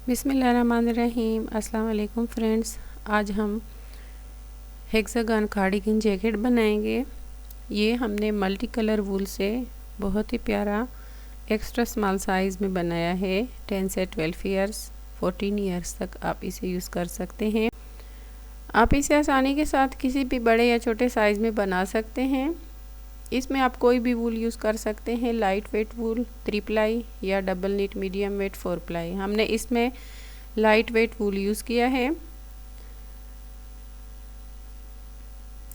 बिस्मिल्लाहिर्रहमानिर्रहीम। अस्सलाम वालेकुम फ्रेंड्स। आज हम हेक्सागन कार्डिगन जैकेट बनाएंगे। ये हमने मल्टी कलर वूल से बहुत ही प्यारा एक्स्ट्रा स्मॉल साइज़ में बनाया है। 10 से 12 ईयर्स 14 ईयर्स तक आप इसे यूज़ कर सकते हैं। आप इसे आसानी के साथ किसी भी बड़े या छोटे साइज़ में बना सकते हैं। इसमें आप कोई भी वूल यूज़ कर सकते हैं, लाइट वेट वूल 3 प्लाई या double knit medium weight 4 ply. हमने इसमें लाइट वेट वूल यूज़ किया है।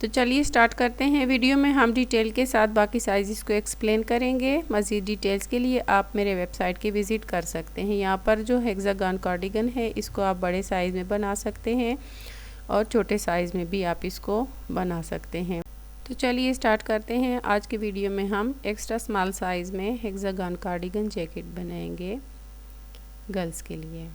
तो चलिए स्टार्ट करते हैं। वीडियो में हम डिटेल के साथ बाकी साइज़ को एक्सप्लेन करेंगे। मज़ीद डिटेल्स के लिए आप मेरे वेबसाइट की विज़िट कर सकते हैं। यहाँ पर जो हेक्सागन कार्डिगन है इसको आप बड़े साइज़ में बना सकते हैं और छोटे साइज़ में भी आप इसको बना सकते हैं। तो चलिए स्टार्ट करते हैं। आज के वीडियो में हम एक्स्ट्रा स्मॉल साइज़ में हेक्सागन कार्डिगन जैकेट बनाएंगे गर्ल्स के लिए।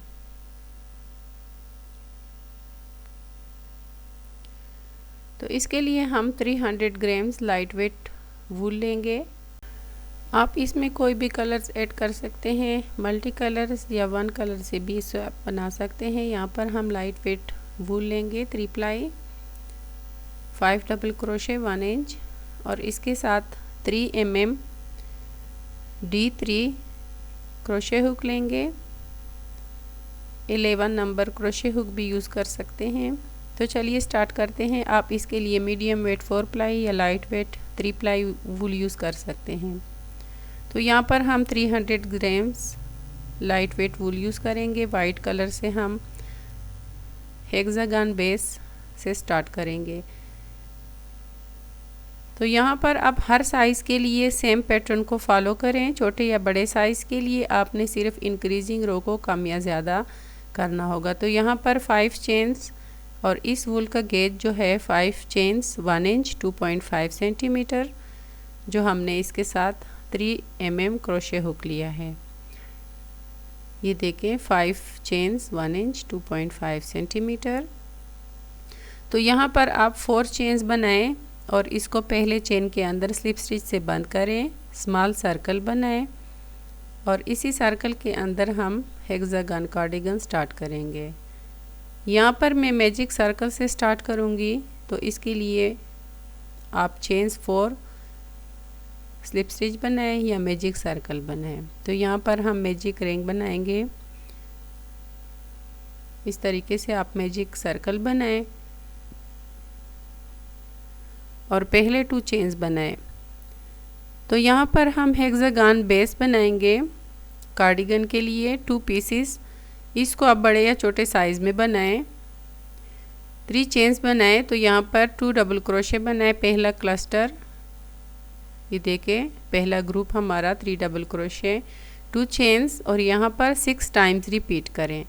तो इसके लिए हम 300 ग्राम्स लाइट वेट वूल लेंगे। आप इसमें कोई भी कलर्स ऐड कर सकते हैं, मल्टी कलर्स या वन कलर से भी इसे आप बना सकते हैं। यहाँ पर हम लाइट वेट वूल लेंगे 3 प्लाई, 5 डबल क्रोशे 1 इंच और इसके साथ 3 mm D3 क्रोशे हुक लेंगे। 11 नंबर क्रोशे हुक भी यूज़ कर सकते हैं। तो चलिए स्टार्ट करते हैं। आप इसके लिए मीडियम वेट 4 प्लाई या लाइट वेट 3 प्लाई वूल यूज़ कर सकते हैं। तो यहाँ पर हम 300 ग्राम्स लाइट वेट वूल यूज़ करेंगे। वाइट कलर से हम हेक्सागन बेस से स्टार्ट करेंगे। तो यहाँ पर आप हर साइज़ के लिए सेम पैटर्न को फॉलो करें। छोटे या बड़े साइज़ के लिए आपने सिर्फ इंक्रीजिंग रो को कम या ज़्यादा करना होगा। तो यहाँ पर 5 चेन्स और इस वूल का गेज जो है 5 चेन्स 1 इंच 2.5 सेंटीमीटर, जो हमने इसके साथ 3 mm क्रोशे हुक लिया है। ये देखें 5 चेन्स 1 इंच 2.5 सेंटीमीटर। तो यहाँ पर आप 4 चेन्स बनाएं और इसको पहले चेन के अंदर स्लिप स्टिच से बंद करें, स्मॉल सर्कल बनाएं और इसी सर्कल के अंदर हम हेक्सागन कार्डिगन स्टार्ट करेंगे। यहाँ पर मैं मैजिक सर्कल से स्टार्ट करूँगी, तो इसके लिए आप चेन्स 4 स्लिप स्टिच बनाएं या मैजिक सर्कल बनाएं। तो यहाँ पर हम मैजिक रिंग बनाएंगे। इस तरीके से आप मैजिक सर्कल बनाएं और पहले 2 चेन्स बनाएं। तो यहाँ पर हम हेक्सागन बेस बनाएंगे कार्डिगन के लिए 2 पीसेस। इसको आप बड़े या छोटे साइज़ में बनाएं। 3 चेन्स बनाएं। तो यहाँ पर 2 डबल क्रोशे बनाएं। पहला क्लस्टर, ये देखें पहला ग्रुप हमारा 3 डबल क्रोशे 2 चेन्स और यहाँ पर 6 टाइम्स रिपीट करें।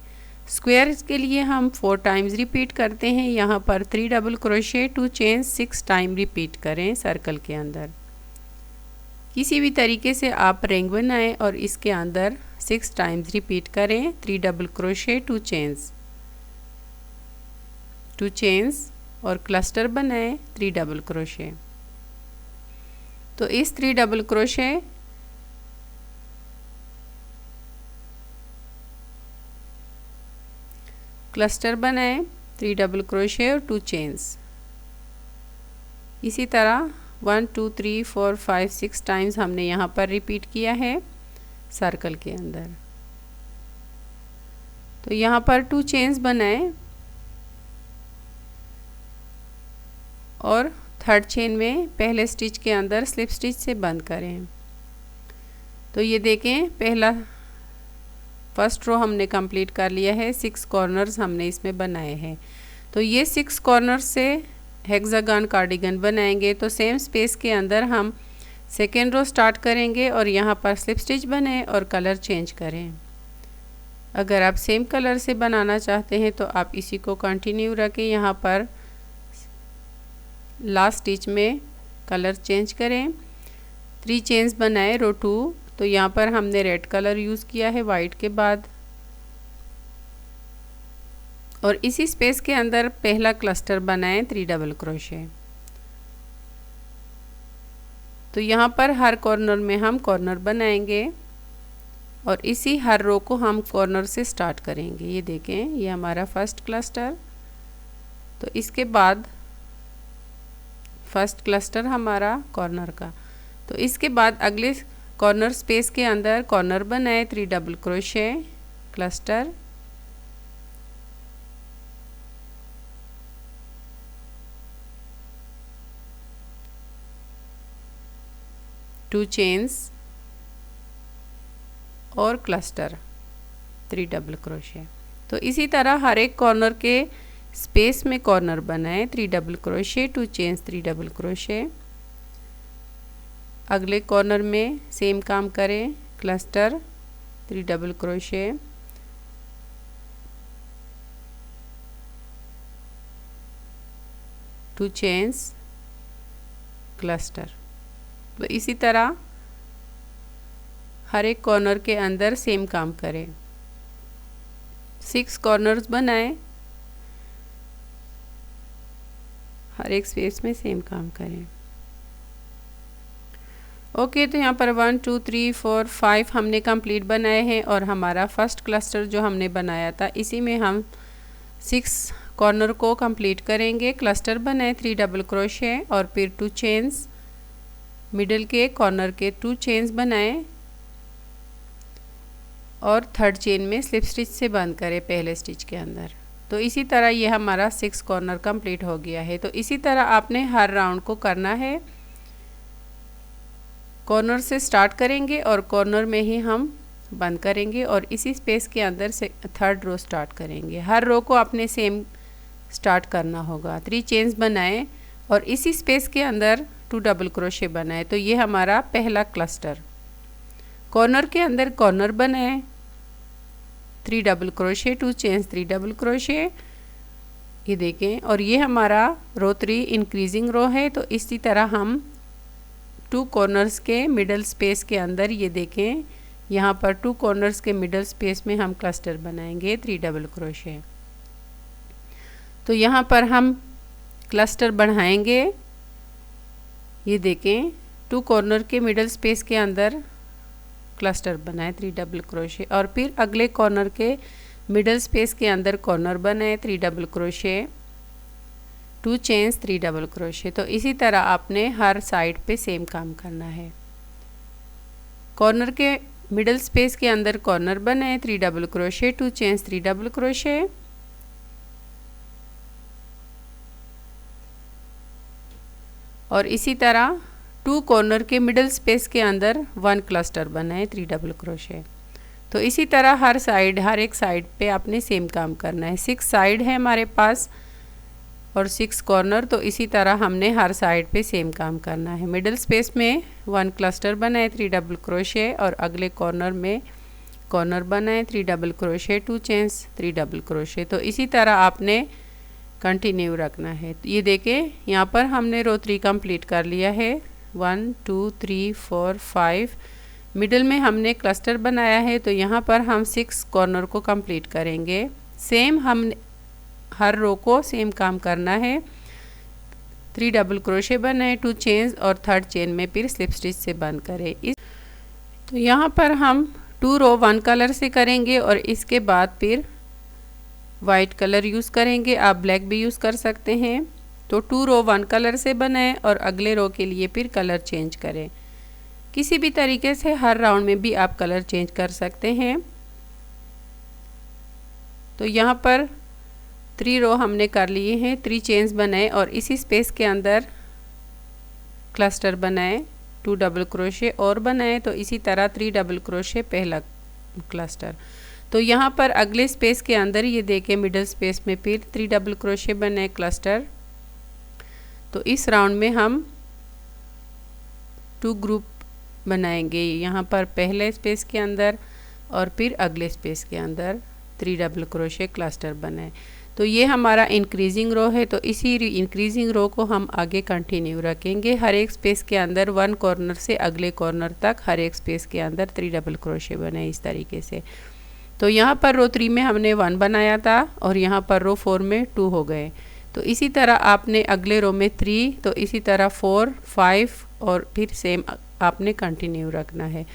स्क्वायर्स के लिए हम 4 टाइम्स रिपीट करते हैं। यहाँ पर 3 double crochet 2 chains 6 time repeat करें सर्कल के अंदर। किसी भी तरीके से आप रिंग बनाएं और इसके अंदर 6 टाइम्स रिपीट करें। 3 डबल क्रोशे 2 चेन्स और क्लस्टर बनाएं 3 डबल क्रोशे। तो इस 3 डबल क्रोशे क्लस्टर बनाएं 3 डबल क्रोशे और 2 चेन्स। इसी तरह 1 2 3 4 5 6 टाइम्स हमने यहाँ पर रिपीट किया है सर्कल के अंदर। तो यहाँ पर 2 चेन्स बनाएं और थर्ड चेन में पहले स्टिच के अंदर स्लिप स्टिच से बंद करें। तो ये देखें पहला फर्स्ट रो हमने कंप्लीट कर लिया है। 6 कॉर्नर्स हमने इसमें बनाए हैं। तो ये 6 कॉर्नर्स से हेक्सागन कार्डिगन बनाएंगे। तो सेम स्पेस के अंदर हम सेकेंड रो स्टार्ट करेंगे और यहाँ पर स्लिप स्टिच बनाएं और कलर चेंज करें। अगर आप सेम कलर से बनाना चाहते हैं तो आप इसी को कंटिन्यू रखें। यहाँ पर लास्ट स्टिच में कलर चेंज करें। 3 चेन्स बनाए रो 2। तो यहाँ पर हमने रेड कलर यूज़ किया है वाइट के बाद और इसी स्पेस के अंदर पहला क्लस्टर बनाएं 3 डबल क्रोशे। तो यहाँ पर हर कॉर्नर में हम कॉर्नर बनाएंगे और इसी हर रो को हम कॉर्नर से स्टार्ट करेंगे। ये देखें, ये हमारा फर्स्ट क्लस्टर। तो इसके बाद फर्स्ट क्लस्टर हमारा कॉर्नर का। तो इसके बाद अगले कॉर्नर स्पेस के अंदर कॉर्नर बनाए, 3 double crochet, cluster, to chains और क्लस्टर, 3 डबल क्रोशे। तो इसी तरह हर एक कॉर्नर के स्पेस में कॉर्नर बनाए, 3 double crochet, 2 chains, 3 double crochet. अगले कॉर्नर में सेम काम करें, cluster, 3 double crochet, to chains, cluster. तो इसी तरह हर एक कॉर्नर के अंदर सेम काम करें। 6 कॉर्नर्स बनाएं, हर एक स्पेस में सेम काम करें। ओके, तो यहाँ पर 1 2 3 4 5 हमने कंप्लीट बनाए हैं और हमारा फर्स्ट क्लस्टर जो हमने बनाया था इसी में हम 6 कॉर्नर को कंप्लीट करेंगे। क्लस्टर बनाए, 3 डबल क्रोशे और फिर 2 चेन्स, मिडल के कॉर्नर के 2 चेन्स बनाए और थर्ड चेन में स्लिप स्टिच से बंद करें पहले स्टिच के अंदर। तो इसी तरह ये हमारा 6 कॉर्नर कंप्लीट हो गया है। तो इसी तरह आपने हर राउंड को करना है। कॉर्नर से स्टार्ट करेंगे और कॉर्नर में ही हम बंद करेंगे और इसी स्पेस के अंदर से थर्ड रो स्टार्ट करेंगे। हर रो को आपने सेम स्टार्ट करना होगा। 3 चेन्स बनाए और इसी स्पेस के अंदर 2 डबल क्रोशे बनाए। तो ये हमारा पहला क्लस्टर। कॉर्नर के अंदर कॉर्नर बनाए, 3 double crochet, 2 chains, 3 double crochet. ये देखें, और ये हमारा रो 3 इंक्रीजिंग रो है। तो इसी तरह हम 2 कॉर्नर्स के मिडल स्पेस के अंदर, ये देखें यहाँ पर 2 कॉर्नर्स के मिडल स्पेस में हम क्लस्टर बनाएंगे, 3 डबल क्रोशे। तो यहाँ पर हम क्लस्टर बढ़ाएंगे। ये देखें, 2 कॉर्नर के मिडल स्पेस के अंदर क्लस्टर बनाए, 3 डबल क्रोशे और फिर अगले कॉर्नर के मिडल स्पेस के अंदर कॉर्नर बनाए, 3 double crochet, 2 chains, 3 double crochet. तो इसी तरह आपने हर साइड पे सेम काम करना है। कॉर्नर के मिडल स्पेस के अंदर कॉर्नर बनाए, 3 double crochet, 2 chains, 3 double crochet और इसी तरह 2 कॉर्नर के मिडल स्पेस के अंदर 1 क्लस्टर बनाए, 3 डबल क्रोशे। तो इसी तरह हर साइड, हर एक साइड पे आपने सेम काम करना है। 6 साइड है हमारे पास और 6 कॉर्नर। तो इसी तरह हमने हर साइड पे सेम काम करना है। मिडल स्पेस में 1 क्लस्टर बनाए, 3 डबल क्रोशे और अगले कॉर्नर में कॉर्नर बनाए, 3 double crochet, 2 chains, 3 double crochet. तो इसी तरह आपने कंटिन्यू रखना है। ये देखें, यहाँ पर हमने रो 3 कंप्लीट कर लिया है। 1 2 3 4 5 मिडल में हमने क्लस्टर बनाया है। तो यहाँ पर हम 6 कॉर्नर को कंप्लीट करेंगे। सेम हम हर रो को सेम काम करना है। 3 डबल क्रोशे बनाए, 2 चेन्स और थर्ड चेन में फिर स्लिप स्टिच से बंद करें। तो यहाँ पर हम 2 रो 1 कलर से करेंगे और इसके बाद फिर वाइट कलर यूज़ करेंगे। आप ब्लैक भी यूज़ कर सकते हैं। तो 2 रो 1 कलर से बनाएं और अगले रो के लिए फिर कलर चेंज करें। किसी भी तरीके से हर राउंड में भी आप कलर चेंज कर सकते हैं। तो यहाँ पर 3 रो हमने कर लिए हैं। 3 चेन्स बनाए और इसी स्पेस के अंदर क्लस्टर बनाए, 2 डबल क्रोशे और बनाए। तो इसी तरह 3 डबल क्रोशे पहला क्लस्टर। तो यहाँ पर अगले स्पेस के अंदर, ये देखें मिडल स्पेस में फिर 3 डबल क्रोशे बनाए, क्लस्टर। तो इस राउंड में हम 2 ग्रुप बनाएंगे। यहाँ पर पहले स्पेस के अंदर और फिर अगले स्पेस के अंदर 3 डबल क्रोशे, क्लस्टर बनाए। तो ये हमारा इंक्रीजिंग रो है। तो इसी इंक्रीजिंग रो को हम आगे कंटिन्यू रखेंगे। हर एक स्पेस के अंदर 1 कॉर्नर से अगले कॉर्नर तक हर एक स्पेस के अंदर 3 डबल क्रोशे बनाए इस तरीके से। तो यहाँ पर रो 3 में हमने 1 बनाया था और यहाँ पर रो 4 में 2 हो गए। तो इसी तरह आपने अगले रो में 3, तो इसी तरह 4 5 और फिर सेम आपने कंटिन्यू रखना है।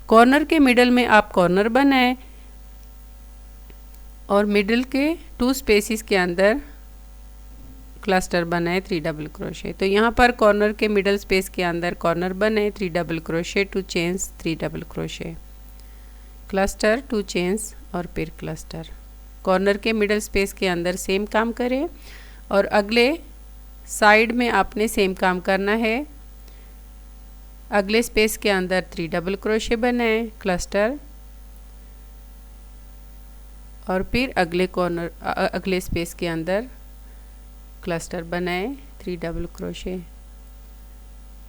कॉर्नर के मिडल में आप कॉर्नर बनाएं और मिडल के 2 स्पेसेस के अंदर क्लस्टर बनाए 3 डबल क्रोशे। तो यहाँ पर कॉर्नर के मिडल स्पेस के अंदर कॉर्नर बनाए 3 double crochet, 2 chains, 3 double crochet, cluster, 2 chains और फिर क्लस्टर। कॉर्नर के मिडल स्पेस के अंदर सेम काम करें और अगले साइड में आपने सेम काम करना है। अगले स्पेस के अंदर 3 डबल क्रोशे बनाएं, क्लस्टर, और फिर अगले स्पेस के अंदर क्लस्टर बनाएं 3 डबल क्रोशे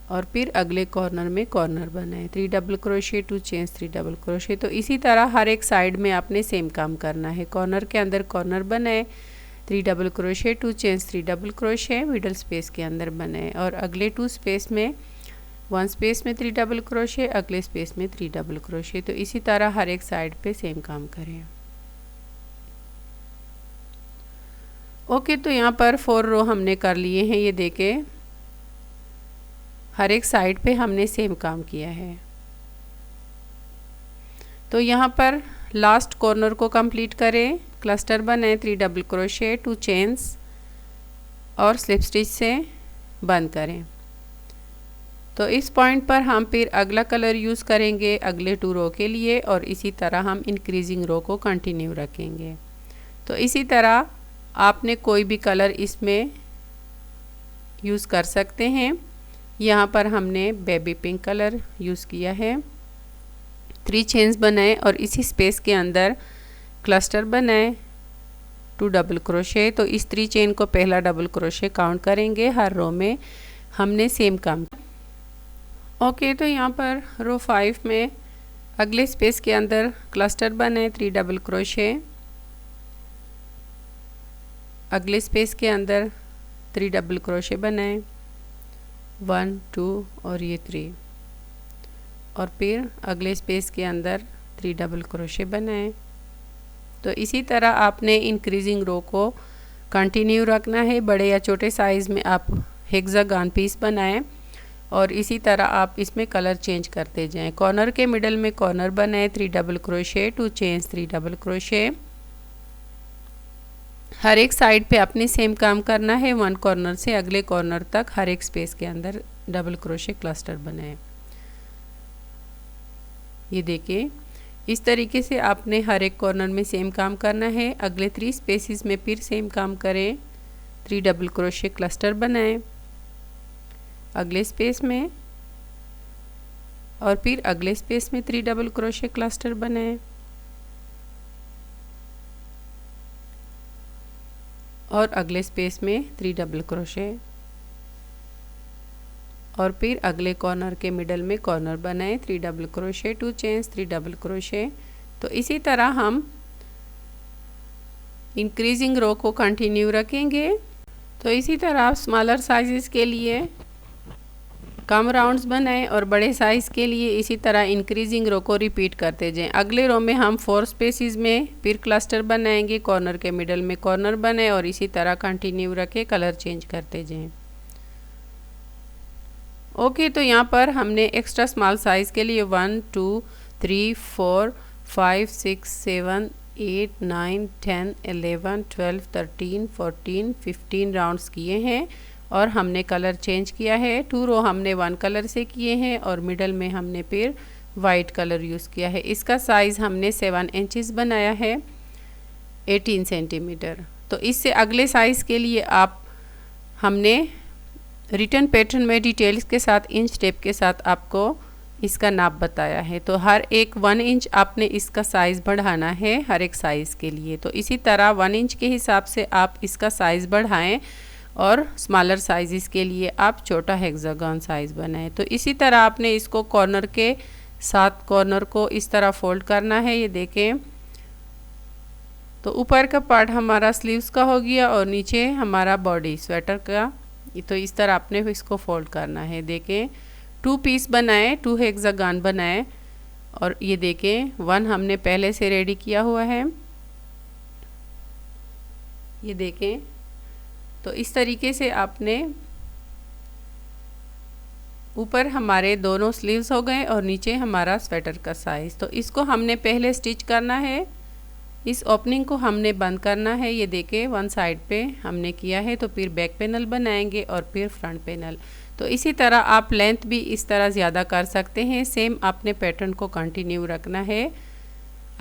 और फिर अगले कॉर्नर में कॉर्नर बनाएं 3 double crochet, 2 chains, 3 double crochet. तो इसी तरह हर एक साइड में आपने सेम काम करना है। कॉर्नर के अंदर कॉर्नर बनाएं 3 double crochet, 2 chains, 3 double crochet, middle space के अंदर बनाएं और अगले 2 स्पेस में 1 स्पेस में 3 डबल क्रोशे, अगले स्पेस में 3 डबल क्रोशे। तो इसी तरह हर एक साइड पे सेम काम करें। ओके, तो यहाँ पर 4 रो हमने कर लिए हैं। ये देखें, हर एक साइड पे हमने सेम काम किया है। तो यहाँ पर लास्ट कॉर्नर को कंप्लीट करें, क्लस्टर बनाएं 3 डबल क्रोशे, 2 चेन्स और स्लिप स्टिच से बंद करें। तो इस पॉइंट पर हम फिर अगला कलर यूज़ करेंगे अगले 2 रो के लिए और इसी तरह हम इंक्रीजिंग रो को कंटिन्यू रखेंगे। तो इसी तरह आपने कोई भी कलर इसमें यूज़ कर सकते हैं। यहाँ पर हमने बेबी पिंक कलर यूज़ किया है। 3 चेन्स बनाए और इसी स्पेस के अंदर क्लस्टर बनाए 2 डबल क्रोशे। तो इस 3 चेन को पहला डबल क्रोशे काउंट करेंगे। हर रो में हमने सेम काम। ओके, तो यहाँ पर रो 5 में अगले स्पेस के अंदर क्लस्टर बनाए 3 डबल क्रोशे, अगले स्पेस के अंदर 3 डबल क्रोशे बनाएं 1 2 और ये 3 और फिर अगले स्पेस के अंदर 3 डबल क्रोशे बनाएं। तो इसी तरह आपने इंक्रीजिंग रो को कंटिन्यू रखना है। बड़े या छोटे साइज़ में आप हेक्सागन पीस बनाएं और इसी तरह आप इसमें कलर चेंज करते जाएं। कॉर्नर के मिडल में कॉर्नर बनाएं 3 double crochet, 2 chains, 3 double crochet. हर एक साइड पे अपने सेम काम करना है। 1 कॉर्नर से अगले कॉर्नर तक हर एक स्पेस के अंदर डबल क्रोशे क्लस्टर बनाएं। ये देखिए, इस तरीके से आपने हर एक कॉर्नर में सेम काम करना है। अगले 3 स्पेसेस में फिर सेम काम करें, 3 डबल क्रोशे क्लस्टर बनाएं अगले स्पेस में और फिर अगले स्पेस में 3 डबल क्रोशे क्लस्टर बनाएं और अगले स्पेस में 3 डबल क्रोशे और फिर अगले कॉर्नर के मिडल में कॉर्नर बनाएं 3 double crochet, 2 chains, 3 double crochet. तो इसी तरह हम इंक्रीजिंग रो को कंटिन्यू रखेंगे। तो इसी तरह स्मॉलर साइज़ के लिए कम राउंड्स बनाएं और बड़े साइज़ के लिए इसी तरह इंक्रीजिंग रो को रिपीट करते जाएं। अगले रो में हम 4 स्पेसेस में फिर क्लस्टर बनाएंगे, कॉर्नर के मिडल में कॉर्नर बनाए और इसी तरह कंटिन्यू रखें, कलर चेंज करते जाएं। ओके, तो यहाँ पर हमने एक्स्ट्रा स्मॉल साइज़ के लिए 1 2 3 4 5 6 7 8 9 10 11 12 13 14 15 राउंड्स किए हैं और हमने कलर चेंज किया है। 2 रो हमने 1 कलर से किए हैं और मिडल में हमने फिर वाइट कलर यूज़ किया है। इसका साइज़ हमने 7 इंचेस बनाया है, 18 सेंटीमीटर। तो इससे अगले साइज़ के लिए हमने रिटर्न पैटर्न में डिटेल्स के साथ इंच टेप के साथ आपको इसका नाप बताया है। तो हर एक 1 इंच आपने इसका साइज़ बढ़ाना है हर एक साइज़ के लिए। तो इसी तरह 1 इंच के हिसाब से आप इसका साइज़ बढ़ाएं और स्मॉलर साइज़ के लिए आप छोटा हेक्सागन साइज़ बनाएं। तो इसी तरह आपने इसको कॉर्नर के साथ कॉर्नर को इस तरह फोल्ड करना है। ये देखें, तो ऊपर का पार्ट हमारा स्लीव्स का हो गया और नीचे हमारा बॉडी स्वेटर का। तो इस तरह आपने इसको फोल्ड करना है। देखें, 2 पीस बनाए, 2 हेक्सागन बनाए और ये देखें 1 हमने पहले से रेडी किया हुआ है। ये देखें, तो इस तरीके से आपने ऊपर हमारे दोनों स्लीव्स हो गए और नीचे हमारा स्वेटर का साइज़। तो इसको हमने पहले स्टिच करना है, इस ओपनिंग को हमने बंद करना है। ये देखिए वन साइड पे हमने किया है, तो फिर बैक पैनल बनाएंगे और फिर फ्रंट पैनल। तो इसी तरह आप लेंथ भी इस तरह ज़्यादा कर सकते हैं। सेम आपने पैटर्न को कंटिन्यू रखना है।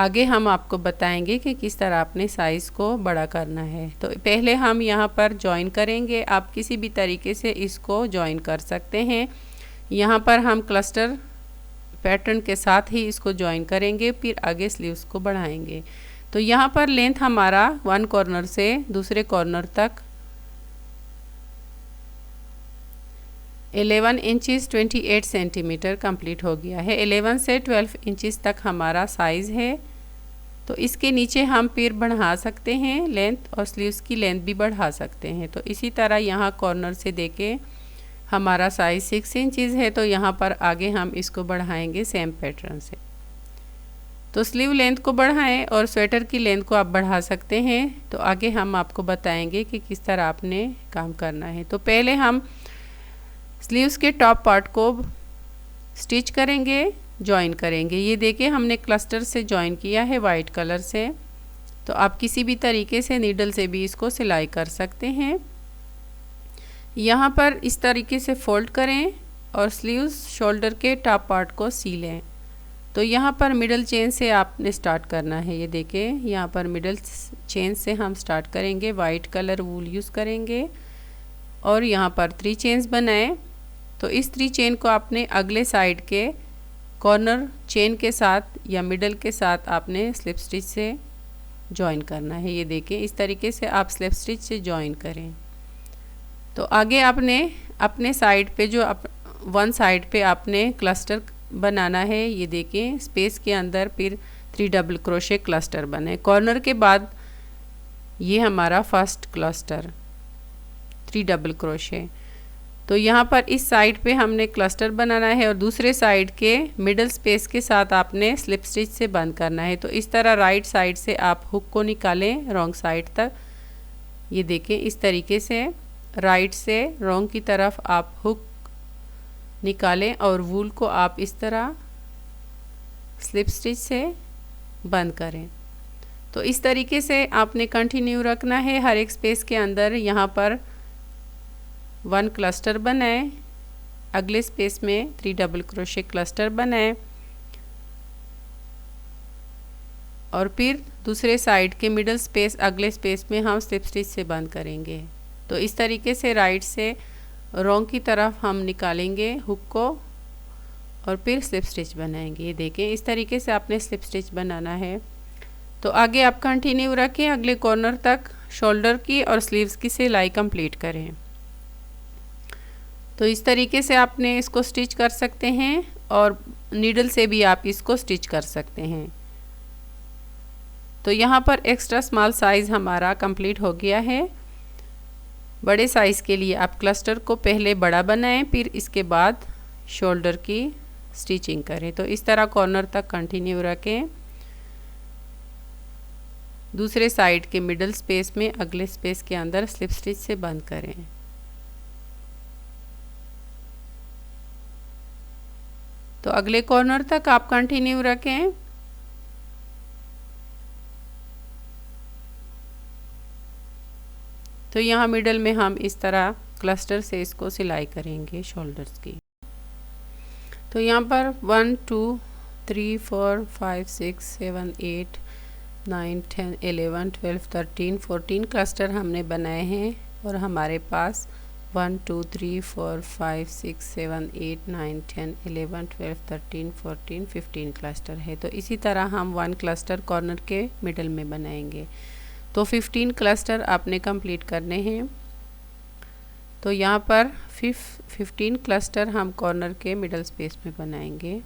आगे हम आपको बताएंगे कि किस तरह आपने साइज़ को बड़ा करना है। तो पहले हम यहाँ पर जॉइन करेंगे। आप किसी भी तरीके से इसको जॉइन कर सकते हैं। यहाँ पर हम क्लस्टर पैटर्न के साथ ही इसको जॉइन करेंगे, फिर आगे स्लीव्स को बढ़ाएंगे। तो यहाँ पर लेंथ हमारा वन कॉर्नर से दूसरे कॉर्नर तक 11 इंचज़ 28 सेंटीमीटर कंप्लीट हो गया है। 11 से 12 इंचज़ तक हमारा साइज़ है। तो इसके नीचे हम फिर बढ़ा सकते हैं लेंथ, और स्लीव्स की लेंथ भी बढ़ा सकते हैं। तो इसी तरह यहाँ कॉर्नर से देके हमारा साइज़ 6 इंचज़ है, तो यहाँ पर आगे हम इसको बढ़ाएंगे सेम पैटर्न से। तो स्लीव लेंथ को बढ़ाएं और स्वेटर की लेंथ को आप बढ़ा सकते हैं। तो आगे हम आपको बताएंगे कि किस तरह आपने काम करना है। तो पहले हम स्लीव्स के टॉप पार्ट को स्टिच करेंगे, जॉइन करेंगे। ये देखिए हमने क्लस्टर से जॉइन किया है वाइट कलर से। तो आप किसी भी तरीके से नीडल से भी इसको सिलाई कर सकते हैं। यहाँ पर इस तरीके से फोल्ड करें और स्लीव्स शोल्डर के टॉप पार्ट को सीलें। तो यहाँ पर मिडल चेन से आपने स्टार्ट करना है। ये देखिए यहाँ पर मिडल चेन से हम स्टार्ट करेंगे। वाइट कलर वूल यूज़ करेंगे और यहाँ पर 3 चेन्स बनाएं। तो इस 3 चेन को आपने अगले साइड के कॉर्नर चेन के साथ या मिडल के साथ आपने स्लिप स्टिच से जॉइन करना है। ये देखिए इस तरीके से आप स्लिप स्टिच से जॉइन करें। तो आगे आपने अपने साइड पे जो वन साइड पे आपने क्लस्टर बनाना है। ये देखिए स्पेस के अंदर फिर 3 डबल क्रोशे क्लस्टर बने। कॉर्नर के बाद ये हमारा फर्स्ट क्लस्टर 3 डबल क्रोशे। तो यहाँ पर इस साइड पे हमने क्लस्टर बनाना है और दूसरे साइड के मिडल स्पेस के साथ आपने स्लिप स्टिच से बंद करना है। तो इस तरह राइट साइड से आप हुक को निकालें रॉन्ग साइड तक। ये देखें इस तरीके से राइट से रॉन्ग की तरफ आप हुक निकालें और वूल को आप इस तरह स्लिप स्टिच से बंद करें। तो इस तरीके से आपने कंटिन्यू रखना है हर एक स्पेस के अंदर। यहाँ पर 1 क्लस्टर बनाएं, अगले स्पेस में 3 डबल क्रोशे क्लस्टर बनाएं और फिर दूसरे साइड के मिडल स्पेस अगले स्पेस में हम स्लिप स्टिच से बंद करेंगे। तो इस तरीके से राइट से रॉन्ग की तरफ हम निकालेंगे हुक को और फिर स्लिप स्टिच बनाएंगे। ये देखें इस तरीके से आपने स्लिप स्टिच बनाना है। तो आगे आप कंटिन्यू रखें अगले कॉर्नर तक, शोल्डर की और स्लीव्स की सिलाई कंप्लीट करें। तो इस तरीके से आपने इसको स्टिच कर सकते हैं और नीडल से भी आप इसको स्टिच कर सकते हैं। तो यहाँ पर एक्स्ट्रा स्मॉल साइज़ हमारा कंप्लीट हो गया है। बड़े साइज़ के लिए आप क्लस्टर को पहले बड़ा बनाएं, फिर इसके बाद शोल्डर की स्टिचिंग करें। तो इस तरह कॉर्नर तक कंटिन्यू रखें। दूसरे साइड के मिडल स्पेस में अगले स्पेस के अंदर स्लिप स्टिच से बंद करें। तो अगले कॉर्नर तक आप कंटिन्यू रखें। तो यहाँ मिडल में हम इस तरह क्लस्टर से इसको सिलाई करेंगे शोल्डर्स की। तो यहाँ पर 1 2 3 4 5 6 7 8 9 10 11 12 13 14 क्लस्टर हमने बनाए हैं और हमारे पास 1 2 3 4 5 6 7 8 9 10 11 12 13 14 15 क्लस्टर है। तो इसी तरह हम 1 क्लस्टर कॉर्नर के मिडल में बनाएंगे। तो 15 क्लस्टर आपने कंप्लीट करने हैं। तो यहाँ पर 15 क्लस्टर हम कॉर्नर के मिडल स्पेस में बनाएंगे।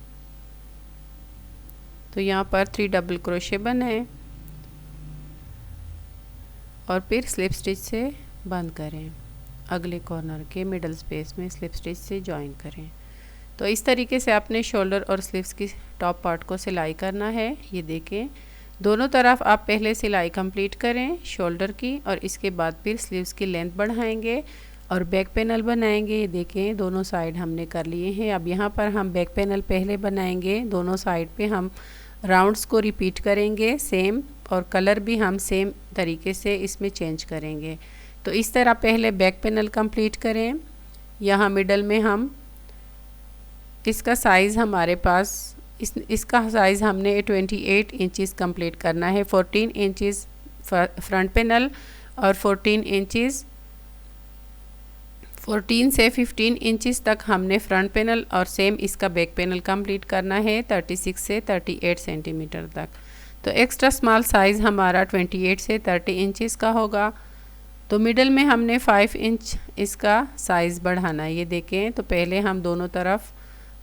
तो यहाँ पर 3 डबल क्रोशे बनाएं और फिर स्लिप स्टिच से बंद करें। अगले कॉर्नर के मिडल स्पेस में स्लिप स्टिच से जॉइन करें। तो इस तरीके से आपने शोल्डर और स्लीव्स की टॉप पार्ट को सिलाई करना है। ये देखें दोनों तरफ आप पहले सिलाई कंप्लीट करें शोल्डर की और इसके बाद फिर स्लीव्स की लेंथ बढ़ाएंगे और बैक पैनल बनाएंगे। ये देखें दोनों साइड हमने कर लिए हैं। अब यहाँ पर हम बैक पैनल पहले बनाएंगे, दोनों साइड पे हम राउंड्स को रिपीट करेंगे सेम, और कलर भी हम सेम तरीके से इसमें चेंज करेंगे। तो इस तरह पहले बैक पैनल कंप्लीट करें। यहाँ मिडल में हम इसका साइज़ हमारे पास इसका साइज़ हमने 28 इंचज़ कंप्लीट करना है। 14 इंचज़ फ्रंट पैनल और 14 से 15 इंचज़ तक हमने फ्रंट पैनल और सेम इसका बैक पैनल कंप्लीट करना है 36 से 38 सेंटीमीटर तक। तो एक्स्ट्रा स्मॉल साइज़ हमारा 28 से 30 इंचज़ का होगा। तो मिडल में हमने 5 इंच इसका साइज़ बढ़ाना है। ये देखें, तो पहले हम दोनों तरफ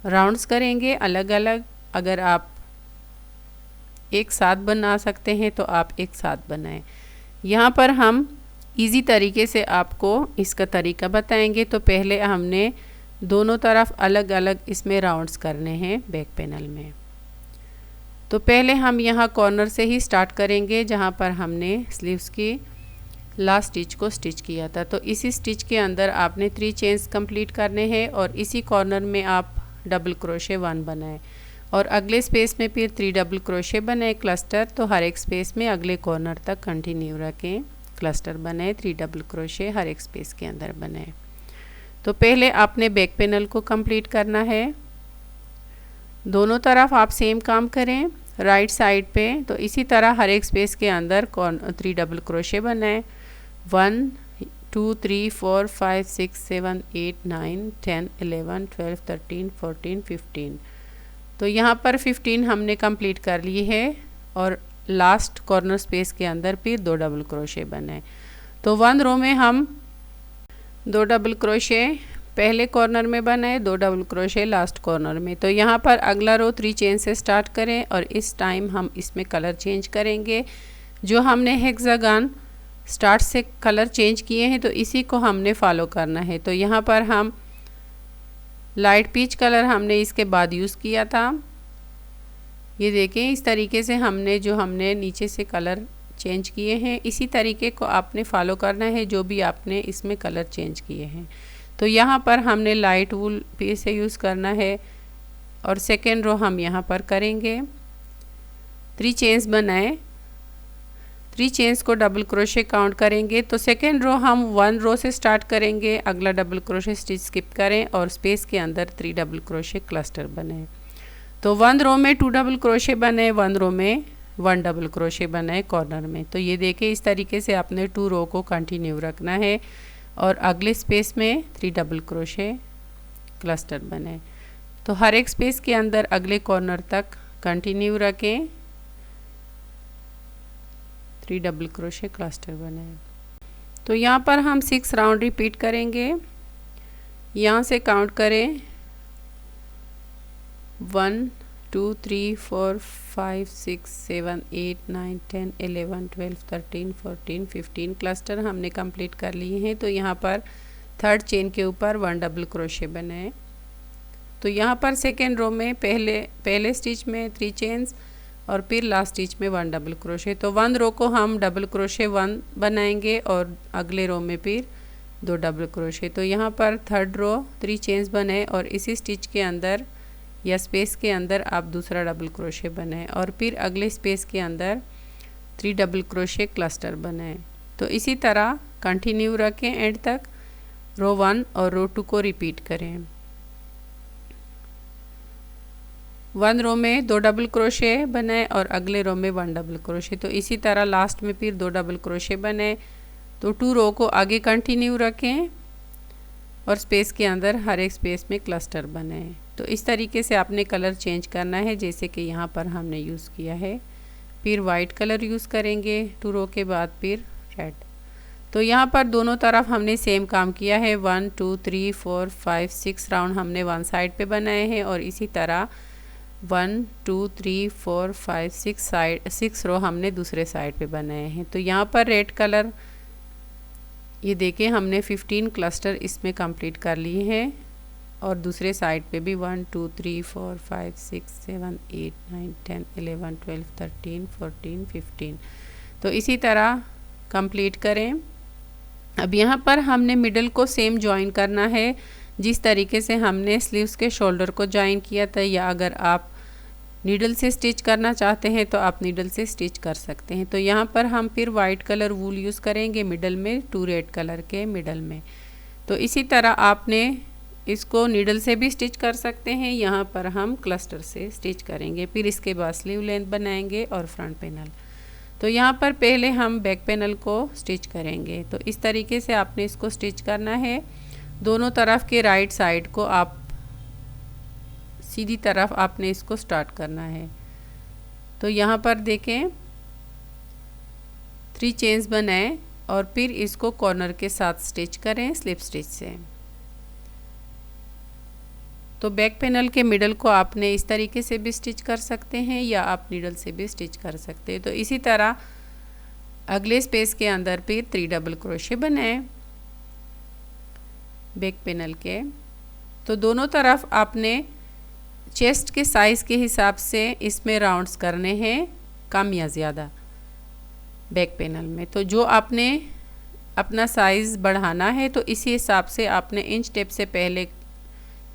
राउंड्स करेंगे अलग अलग। अगर आप एक साथ बना सकते हैं तो आप एक साथ बनाएं। यहाँ पर हम इजी तरीके से आपको इसका तरीका बताएंगे। तो पहले हमने दोनों तरफ अलग अलग इसमें राउंड्स करने हैं बैक पैनल में। तो पहले हम यहाँ कॉर्नर से ही स्टार्ट करेंगे जहाँ पर हमने स्लीव्स की लास्ट स्टिच को स्टिच किया था। तो इसी स्टिच के अंदर आपने 3 चेन्स कंप्लीट करने हैं और इसी कॉर्नर में आप डबल क्रोशे 1 बनाएं और अगले स्पेस में फिर 3 डबल क्रोशे बनाए क्लस्टर। तो हर एक स्पेस में अगले कॉर्नर तक कंटिन्यू रखें, क्लस्टर बनाए, 3 डबल क्रोशे हर एक स्पेस के अंदर बनाए। तो पहले आपने बैक पैनल को कंप्लीट करना है। दोनों तरफ आप सेम काम करें राइट साइड पे। तो इसी तरह हर एक स्पेस के अंदर 3 डबल क्रोशे बनाए। 1 2 3 4 5 6 7 8 9 10 11 12 13 14 15। तो यहाँ पर 15 हमने कंप्लीट कर ली है और लास्ट कॉर्नर स्पेस के अंदर फिर 2 डबल क्रोशे बनाए। तो 1 रो में हम 2 डबल क्रोशे पहले कॉर्नर में बनाए, 2 डबल क्रोशे लास्ट कॉर्नर में। तो यहाँ पर अगला रो 3 चेन से स्टार्ट करें और इस टाइम हम इसमें कलर चेंज करेंगे। जो हमने हेक्सागन स्टार्ट से कलर चेंज किए हैं तो इसी को हमने फॉलो करना है। तो यहाँ पर हम लाइट पीच कलर हमने इसके बाद यूज़ किया था। ये देखें, इस तरीके से हमने नीचे से कलर चेंज किए हैं, इसी तरीके को आपने फॉलो करना है जो भी आपने इसमें कलर चेंज किए हैं। तो यहाँ पर हमने लाइट वूल पे से यूज़ करना है और सेकेंड रो हम यहाँ पर करेंगे। 3 चेन्स बनाए, 3 चेन्स को डबल क्रोशे काउंट करेंगे। तो सेकेंड रो हम 1 रो से स्टार्ट करेंगे, अगला डबल क्रोशे स्टिच स्किप करें और स्पेस के अंदर 3 डबल क्रोशे क्लस्टर बने। तो 1 रो में 2 डबल क्रोशे बने, 1 रो में 1 डबल क्रोशे बनाए कॉर्नर में। तो ये देखें, इस तरीके से आपने 2 रो को कंटिन्यू रखना है और अगले स्पेस में 3 डबल क्रोशे क्लस्टर बने। तो हर एक स्पेस के अंदर अगले कॉर्नर तक कंटिन्यू रखें, 3 डबल क्रोशे क्लस्टर बने। तो यहाँ पर हम 6 राउंड रिपीट करेंगे। यहाँ से काउंट करें 1 2 3 4 5 6 7 8 9 10 11 12 13 14 15 क्लस्टर हमने कंप्लीट कर लिए हैं। तो यहाँ पर थर्ड चेन के ऊपर 1 डबल क्रोशे बनाए। तो यहाँ पर सेकेंड रो में पहले स्टिच में 3 चेन्स और फिर लास्ट स्टिच में 1 डबल क्रोशे। तो 1 रो को हम डबल क्रोशे 1 बनाएंगे और अगले रो में फिर 2 डबल क्रोशे। तो यहाँ पर थर्ड रो 3 चेन्स बनाए और इसी स्टिच के अंदर या स्पेस के अंदर आप दूसरा डबल क्रोशे बनाएं और फिर अगले स्पेस के अंदर 3 डबल क्रोशे क्लस्टर बनाएं। तो इसी तरह कंटिन्यू रखें एंड तक। रो 1 और रो 2 को रिपीट करें। 1 रो में 2 डबल क्रोशे बनाए और अगले रो में 1 डबल क्रोशे। तो इसी तरह लास्ट में फिर 2 डबल क्रोशे बनाए। तो 2 रो को आगे कंटिन्यू रखें और स्पेस के अंदर हर एक स्पेस में क्लस्टर बनाएं। तो इस तरीके से आपने कलर चेंज करना है, जैसे कि यहाँ पर हमने यूज़ किया है। फिर वाइट कलर यूज़ करेंगे 2 रो के बाद, फिर रेड। तो यहाँ पर दोनों तरफ हमने सेम काम किया है। 1 2 3 4 5 6 राउंड हमने 1 साइड पे बनाए हैं और इसी तरह 1 2 3 4 5 6 रो हमने दूसरे साइड पे बनाए हैं। तो यहाँ पर रेड कलर ये देखें, हमने 15 क्लस्टर इसमें कंप्लीट कर लिए हैं और दूसरे साइड पे भी 1 2 3 4 5 6 7 8 9 10 11 12 13 14 15। तो इसी तरह कंप्लीट करें अब यहाँ पर हमने मिडल को सेम ज्वाइन करना है जिस तरीके से हमने स्लीव्स के शोल्डर को ज्वाइन किया था, या अगर आप नीडल से स्टिच करना चाहते हैं तो आप नीडल से स्टिच कर सकते हैं। तो यहाँ पर हम फिर वाइट कलर वूल यूज़ करेंगे मिडल में, 2 रेड कलर के मिडल में। तो इसी तरह आपने इसको नीडल से भी स्टिच कर सकते हैं, यहाँ पर हम क्लस्टर से स्टिच करेंगे। फिर इसके बाद स्लीव लेंथ बनाएंगे और फ्रंट पैनल। तो यहाँ पर पहले हम बैक पैनल को स्टिच करेंगे। तो इस तरीके से आपने इसको स्टिच करना है। दोनों तरफ के राइट साइड को आप सीधी तरफ आपने इसको स्टार्ट करना है। तो यहाँ पर देखें 3 चेन्स बनाएं और फिर इसको कॉर्नर के साथ स्टिच करें स्लिप स्टिच से। तो बैक पैनल के मिडल को आपने इस तरीके से भी स्टिच कर सकते हैं या आप नीडल से भी स्टिच कर सकते हैं। तो इसी तरह अगले स्पेस के अंदर फिर 3 डबल क्रोशे बनाएं बैक पैनल के। तो दोनों तरफ आपने चेस्ट के साइज़ के हिसाब से इसमें राउंड्स करने हैं, कम या ज़्यादा बैक पैनल में। तो जो आपने अपना साइज़ बढ़ाना है तो इसी हिसाब से आपने इंच टेप से पहले